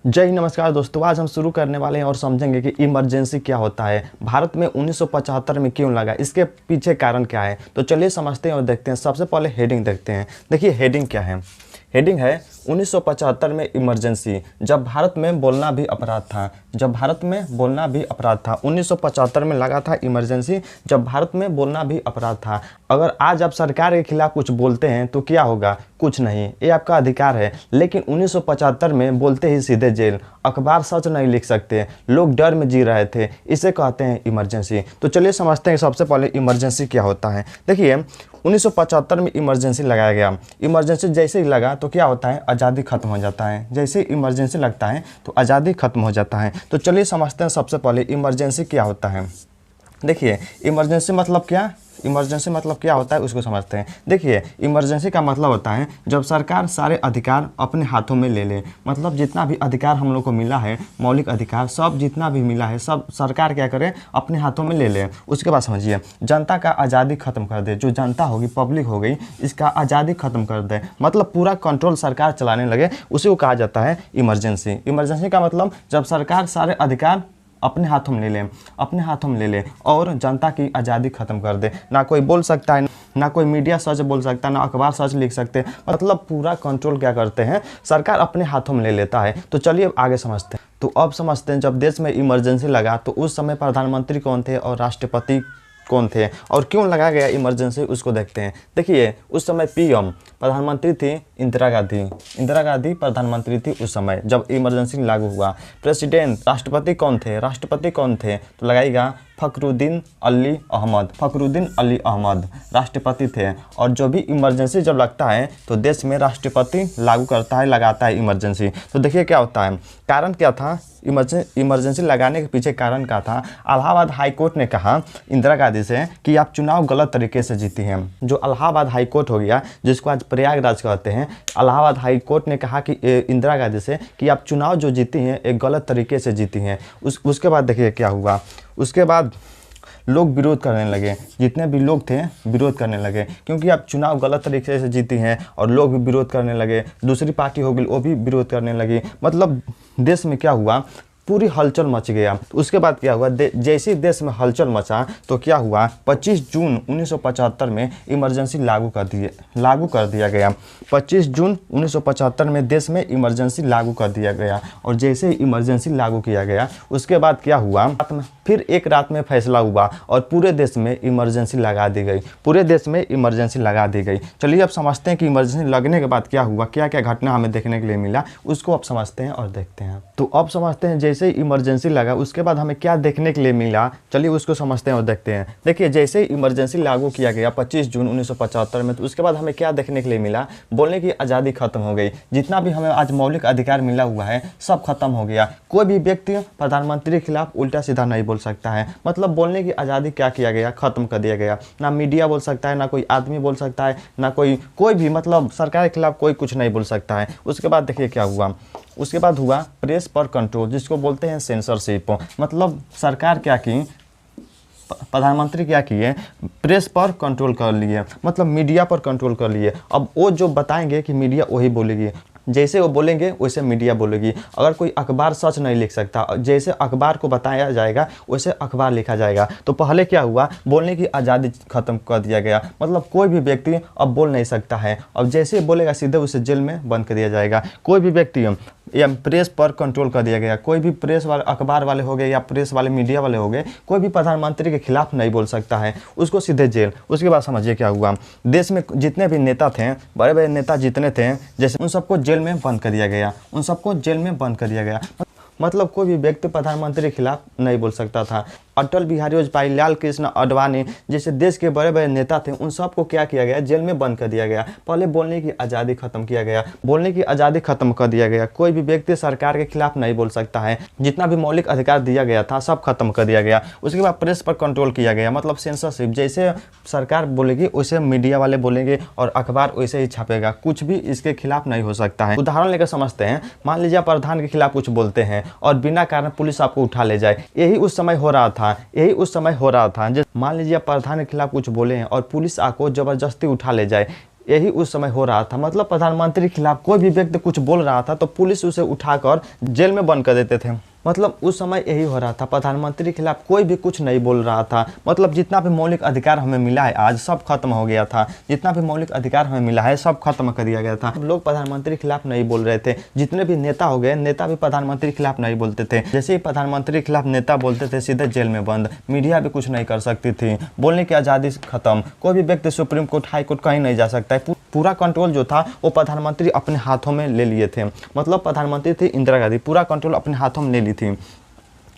जय हिंद, नमस्कार दोस्तों। आज हम शुरू करने वाले हैं और समझेंगे कि इमरजेंसी क्या होता है, भारत में 1975 में क्यों लगा, इसके पीछे कारण क्या है। तो चलिए समझते हैं और देखते हैं। सबसे पहले हेडिंग देखते हैं। देखिए हेडिंग क्या है। हेडिंग है 1975 में इमरजेंसी, जब भारत में बोलना भी अपराध था। जब भारत में बोलना भी अपराध था, 1975 में लगा था इमरजेंसी, जब भारत में बोलना भी अपराध था। अगर आज आप सरकार के खिलाफ कुछ बोलते हैं तो क्या होगा? कुछ नहीं, ये आपका अधिकार है। लेकिन 1975 में बोलते ही सीधे जेल, अखबार सच नहीं लिख सकते, लोग डर में जी रहे थे, इसे कहते हैं इमरजेंसी। तो चलिए समझते हैं सबसे पहले इमरजेंसी क्या होता है। देखिए 1975 में इमरजेंसी लगाया गया। इमरजेंसी जैसे ही लगा तो क्या होता है, आज़ादी खत्म हो जाता है। जैसे इमरजेंसी लगता है तो आज़ादी खत्म हो जाता है। तो चलिए समझते हैं सबसे पहले इमरजेंसी क्या होता है। देखिए इमरजेंसी मतलब क्या, इमरजेंसी मतलब क्या होता है उसको समझते हैं। देखिए इमरजेंसी का मतलब होता है जब सरकार सारे अधिकार अपने हाथों में ले ले। मतलब जितना भी अधिकार हम लोग को मिला है, मौलिक अधिकार सब जितना भी मिला है, सब सरकार क्या करे, अपने हाथों में ले ले। उसके बाद समझिए जनता का आज़ादी खत्म कर दे। जो जनता होगी, पब्लिक हो गई, इसका आज़ादी खत्म कर दे, मतलब पूरा कंट्रोल सरकार चलाने लगे, उसी को कहा जाता है इमरजेंसी। इमरजेंसी का मतलब जब सरकार सारे अधिकार अपने हाथों में ले लें, अपने हाथों में ले ले और जनता की आज़ादी ख़त्म कर दे। ना कोई बोल सकता है, ना कोई मीडिया सच बोल सकता है, ना अखबार सच लिख सकते, मतलब पूरा कंट्रोल क्या करते हैं, सरकार अपने हाथों में ले लेता है। तो चलिए अब आगे समझते हैं। तो अब समझते हैं जब देश में इमरजेंसी लगा तो उस समय प्रधानमंत्री कौन थे और राष्ट्रपति कौन थे और क्यों लगाया गया इमरजेंसी, उसको देखते हैं। देखिए उस समय पीएम प्रधानमंत्री थी इंदिरा गांधी। इंदिरा गांधी प्रधानमंत्री थी उस समय जब इमरजेंसी लागू हुआ। प्रेसिडेंट राष्ट्रपति कौन थे, राष्ट्रपति कौन थे, तो लगाएगा फ़खरुद्दीन अली अहमद। फ़खरुद्दीन अली अहमद राष्ट्रपति थे। और जो भी इमरजेंसी जब लगता है तो देश में राष्ट्रपति लागू करता है, लगाता है इमरजेंसी। तो देखिए क्या होता है, कारण क्या था इमरजेंसी लगाने के पीछे कारण क्या था। इलाहाबाद हाई कोर्ट ने कहा इंदिरा गांधी से कि आप चुनाव गलत तरीके से जीती हैं। जो इलाहाबाद हाई कोर्ट हो गया, जिसको आज प्रयागराज कहते हैं, इलाहाबाद हाई कोर्ट ने कहा कि इंदिरा गांधी से कि आप चुनाव जो जीती हैं एक गलत तरीके से जीती हैं। उसके बाद देखिए क्या हुआ। उसके बाद लोग विरोध करने लगे, जितने भी लोग थे विरोध करने लगे, क्योंकि आप चुनाव गलत तरीके से जीती हैं। और लोग भी विरोध करने लगे, दूसरी पार्टी हो गई वो भी विरोध करने लगी। मतलब देश में क्या हुआ, पूरी हलचल मच गया। उसके बाद क्या हुआ, जैसे देश में हलचल मचा तो क्या हुआ, 25 जून 1975 में इमरजेंसी लागू कर दिया गया। 25 जून 1975 में देश में इमरजेंसी लागू कर दिया गया। और जैसे ही इमरजेंसी लागू किया गया उसके बाद क्या हुआ, फिर एक रात में फैसला हुआ और पूरे देश में इमरजेंसी लगा दी गई। पूरे देश में इमरजेंसी लगा दी गई। चलिए अब समझते हैं कि इमरजेंसी लगने के बाद क्या हुआ, क्या क्या घटना हमें देखने के लिए मिला, उसको अब समझते हैं और देखते हैं। तो अब समझते हैं जैसे ही इमरजेंसी लगा उसके बाद हमें क्या देखने के लिए मिला, चलिए उसको समझते हैं और देखते हैं। देखिए जैसे ही इमरजेंसी लागू किया गया 25 जून 1975 में, तो उसके बाद हमें क्या देखने के लिए मिला, बोलने की आज़ादी खत्म हो गई। जितना भी हमें आज मौलिक अधिकार मिला हुआ है सब खत्म हो गया। कोई भी व्यक्ति प्रधानमंत्री के खिलाफ उल्टा सीधा नहीं बोल सकता है। मतलब बोलने की आज़ादी क्या किया गया, खत्म कर दिया गया। ना मीडिया बोल सकता है, ना कोई आदमी बोल सकता है, ना कोई भी मतलब सरकार के खिलाफ कोई कुछ नहीं बोल सकता है। उसके बाद देखिए क्या हुआ, उसके बाद हुआ प्रेस पर कंट्रोल, जिसको बोलते हैं सेंसरशिप। मतलब सरकार क्या की, प्रधानमंत्री क्या किए, प्रेस पर कंट्रोल कर लिए, मतलब मीडिया पर कंट्रोल कर लिए। अब वो जो बताएंगे कि मीडिया वही बोलेगी, जैसे वो बोलेंगे वैसे मीडिया बोलेगी। अगर कोई अखबार सच नहीं लिख सकता, जैसे अखबार को बताया जाएगा वैसे अखबार लिखा जाएगा। तो पहले क्या हुआ, बोलने की आज़ादी खत्म कर दिया गया। मतलब कोई भी व्यक्ति अब बोल नहीं सकता है। अब जैसे बोलेगा सीधे उसे जेल में बंद कर दिया जाएगा। कोई भी व्यक्ति या प्रेस पर कंट्रोल कर दिया गया। कोई भी प्रेस वाले, अखबार वाले हो गए या प्रेस वाले, मीडिया वाले हो गए, कोई भी प्रधानमंत्री के खिलाफ नहीं बोल सकता है, उसको सीधे जेल। उसके बाद समझिए क्या हुआ, देश में जितने भी नेता थे, बड़े बड़े नेता जितने थे, जैसे उन सबको जेल में बंद कर दिया गया। उन सबको जेल में बंद कर दिया गया। मतलब कोई भी व्यक्ति प्रधानमंत्री के खिलाफ नहीं बोल सकता था। अटल बिहारी वाजपेयी, लाल कृष्ण आडवाणी जैसे देश के बड़े बड़े नेता थे, उन सबको क्या किया गया, जेल में बंद कर दिया गया। पहले बोलने की आज़ादी खत्म किया गया, बोलने की आज़ादी खत्म कर दिया गया। कोई भी व्यक्ति सरकार के खिलाफ नहीं बोल सकता है। जितना भी मौलिक अधिकार दिया गया था सब खत्म कर दिया गया। उसके बाद प्रेस पर कंट्रोल किया गया, मतलब सेंसरशिप। जैसे सरकार बोलेगी वैसे मीडिया वाले बोलेंगे और अखबार वैसे ही छापेगा, कुछ भी इसके खिलाफ नहीं हो सकता है। उदाहरण लेकर समझते हैं, मान लीजिए प्रधान के खिलाफ कुछ बोलते हैं और बिना कारण पुलिस आपको उठा ले जाए। यही उस समय हो रहा था, मान लीजिए प्रधान के खिलाफ कुछ बोले हैं और पुलिस आपको जबरदस्ती उठा ले जाए। यही उस समय हो रहा था। मतलब प्रधानमंत्री के खिलाफ कोई भी व्यक्ति कुछ बोल रहा था तो पुलिस उसे उठाकर जेल में बंद कर देते थे। मतलब उस समय यही हो रहा था, प्रधानमंत्री के खिलाफ कोई भी कुछ नहीं बोल रहा था। मतलब जितना भी मौलिक अधिकार हमें मिला है आज सब खत्म हो गया था। जितना भी मौलिक अधिकार हमें मिला है सब खत्म कर दिया गया था। लोग प्रधानमंत्री के खिलाफ नहीं बोल रहे थे। जितने भी नेता हो गए, नेता भी प्रधानमंत्री के खिलाफ नहीं बोलते थे। जैसे ही प्रधानमंत्री के खिलाफ नेता बोलते थे सीधे जेल में बंद, मीडिया भी कुछ नहीं कर सकती थी, बोलने की आज़ादी खत्म, कोई भी व्यक्ति सुप्रीम कोर्ट, हाई कोर्ट कहीं नहीं जा सकता है। पूरा कंट्रोल जो था वो प्रधानमंत्री अपने हाथों में ले लिए थे। मतलब प्रधानमंत्री थी इंदिरा गांधी, पूरा कंट्रोल अपने हाथों में ले ली थी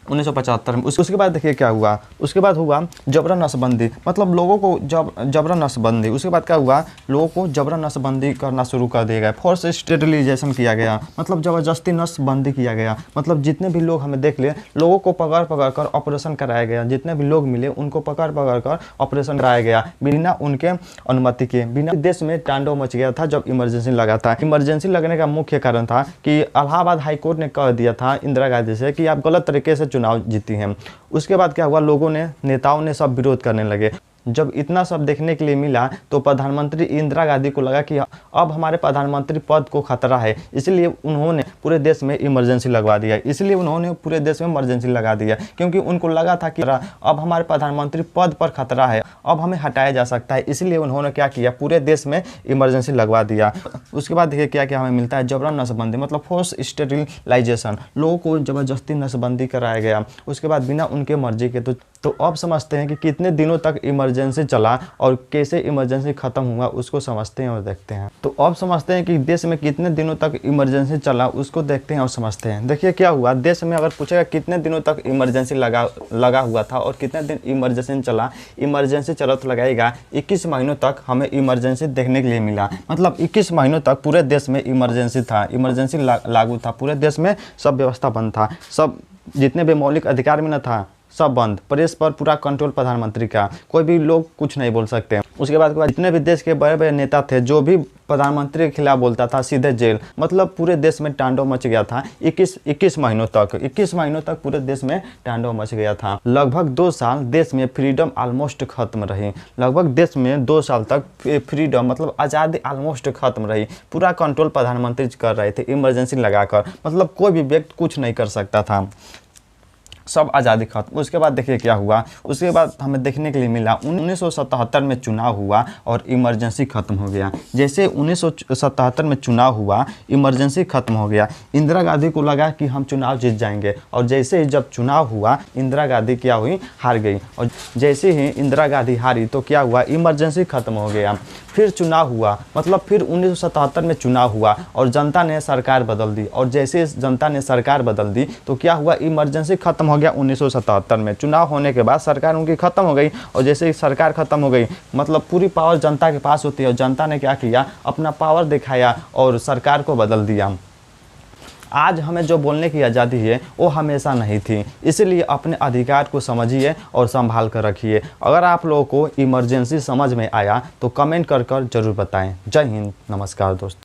1975 में। उसके बाद देखिए क्या हुआ, उसके बाद हुआ जबरन नसबंदी। मतलब लोगों को जबरन नसबंदी। उसके बाद क्या हुआ, लोगों को जबरन नसबंदी करना शुरू कर दिया गया, फोर्स स्टेरिलाइजेशन किया गया, मतलब ज़बरदस्ती नसबंदी किया गया। मतलब जितने भी लोग हमें देख लिए, लोगों को पकड़ पकड़ कर ऑपरेशन कराया गया। जितने भी लोग मिले उनको पकड़ पकड़ कर ऑपरेशन कराया गया बिना उनके अनुमति के। बिना देश में तांडव मच गया था जब इमरजेंसी लगा था। इमरजेंसी लगने का मुख्य कारण था कि इलाहाबाद हाई कोर्ट ने कह दिया था इंदिरा गांधी से कि आप गलत तरीके से चुनाव जीती हैं। उसके बाद क्या हुआ, लोगों ने, नेताओं ने सब विरोध करने लगे। जब इतना सब देखने के लिए मिला तो प्रधानमंत्री इंदिरा गांधी को लगा कि अब हमारे प्रधानमंत्री पद को खतरा है, इसलिए उन्होंने पूरे देश में इमरजेंसी लगवा दिया। इसलिए उन्होंने पूरे देश में इमरजेंसी लगा दिया क्योंकि उनको लगा था कि अब हमारे प्रधानमंत्री पद पर खतरा है, अब हमें हटाया जा सकता है। इसलिए उन्होंने क्या किया, पूरे देश में इमरजेंसी लगवा दिया। उसके बाद देखिए क्या क्या हमें मिलता है, जबरन नसबंदी, मतलब फोर्स स्टेरिलाइजेशन, लोगों को जबरदस्ती नसबंदी कराया गया। उसके बाद बिना उनके मर्जी के। तो अब समझते हैं कि कितने दिनों तक इमरजेंसी चला और कैसे इमरजेंसी खत्म हुआ, उसको समझते हैं और देखते हैं। तो अब समझते हैं कि देश में कितने दिनों तक इमरजेंसी चला, उसको देखते हैं और समझते हैं। देखिए क्या हुआ, देश में अगर पूछेगा कितने दिनों तक इमरजेंसी लगा हुआ था और कितने दिन इमरजेंसी चला, इमरजेंसी चला तो लगाएगा 21 महीनों तक हमें इमरजेंसी देखने के लिए मिला। मतलब 21 महीनों तक पूरे देश में इमरजेंसी था, इमरजेंसी लागू था, पूरे देश में सब व्यवस्था बंद था, सब जितने भी मौलिक अधिकार में न था सब बंद। प्रेस पर पूरा कंट्रोल प्रधानमंत्री का, कोई भी लोग कुछ नहीं बोल सकते। उसके बाद जितने भी देश के बड़े बड़े नेता थे, जो भी प्रधानमंत्री के खिलाफ बोलता था सीधे जेल। मतलब पूरे देश में तांडव मच गया था 21 महीनों तक। 21 महीनों तक पूरे देश में तांडव मच गया था। लगभग 2 साल देश में फ्रीडम ऑलमोस्ट खत्म रही। लगभग देश में 2 साल तक फ्रीडम मतलब आज़ादी ऑलमोस्ट खत्म रही। पूरा कंट्रोल प्रधानमंत्री कर रहे थे इमरजेंसी लगाकर। मतलब कोई भी व्यक्ति कुछ नहीं कर सकता था, सब आज़ादी खत्म। उसके बाद देखिए क्या हुआ, उसके बाद हमें देखने के लिए मिला 1977 में चुनाव हुआ और इमरजेंसी खत्म हो गया। जैसे 1977 में चुनाव हुआ, इमरजेंसी खत्म हो गया, इंदिरा गांधी को लगा कि हम चुनाव जीत जाएंगे। और जैसे ही जब चुनाव हुआ, इंदिरा गांधी क्या हुई, हार गई। और जैसे ही इंदिरा गांधी हारी तो क्या हुआ, इमरजेंसी खत्म हो गया। फिर चुनाव हुआ, मतलब फिर 1977 में चुनाव हुआ और जनता ने सरकार बदल दी। और जैसे जनता ने सरकार बदल दी तो क्या हुआ, इमरजेंसी खत्म हो गया 1977 में। चुनाव होने के बाद सरकार उनकी खत्म हो गई और जैसे ही सरकार खत्म हो गई, मतलब पूरी पावर जनता के पास होती है और जनता ने क्या किया, अपना पावर दिखाया और सरकार को बदल दिया। आज हमें जो बोलने की आज़ादी है वो हमेशा नहीं थी, इसलिए अपने अधिकार को समझिए और संभाल कर रखिए। अगर आप लोगों को इमरजेंसी समझ में आया तो कमेंट कर जरूर बताएं। जय हिंद, नमस्कार दोस्तों।